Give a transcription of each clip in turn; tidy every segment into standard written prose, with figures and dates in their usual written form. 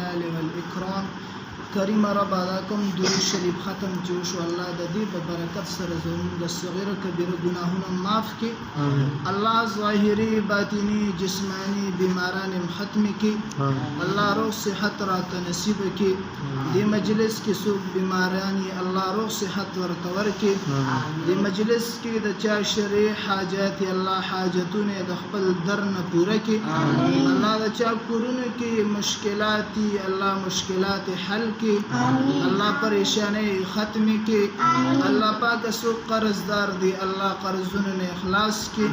الجلال والإكرام کریم رب ادا کوم درود شریف ختم جوش الله د دې په برکت سره زموږ د صغیره کبیره ګناهونه معاف کړي الله ظاهري باطنی جسمانی بیماران ختم کړي الله روغ صحت راته نصیب کړي دې مجلس کې څوک بیمارانی الله روغ صحت ورته ورکړي دې مجلس کې د چا شرعي حاجات الله حاجتونه د خپل در نه پوره کړي الله د چا کورونو کې مشکلات الله مشکلات حل اللہ پریشانی ختم کی اللہ پاک سو قرضدار دی اللہ قرضون نے اخلاص کی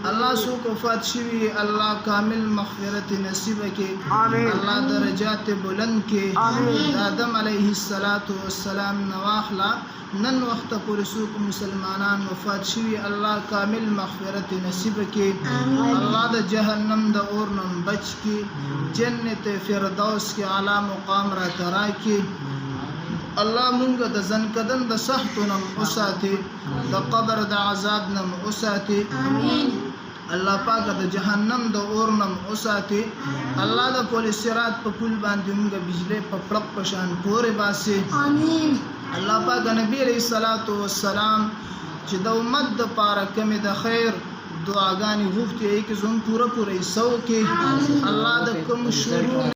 اللہ سو وفات شوی اللہ کامل مغفرت نصیب کی اللہ درجات بلند کی آدم علیہ السلام نواخلا نن وقت پر سوک مسلمانان وفات شوی اللہ کامل مغفرت نصیب کی اللہ دا جہنم دا اورنم بچ کی جنت فردوس کی اعلی مقام را ترا کی اللہ مونږ د زنکدن د سختونم اوساتي د قبر د عذاب نم اوساتي الله پاک د جهنم د اورنم اوساتي الله د پولیس صراط په پل باندې موږ بجلی په پړق پشان پورې باسي امين الله پاک نبی علیہ الصلوۃ والسلام چې د امت د پاره کمی د خیر دعاګانې غوښتي کې زوم پوره سو کې الله د کوم شروع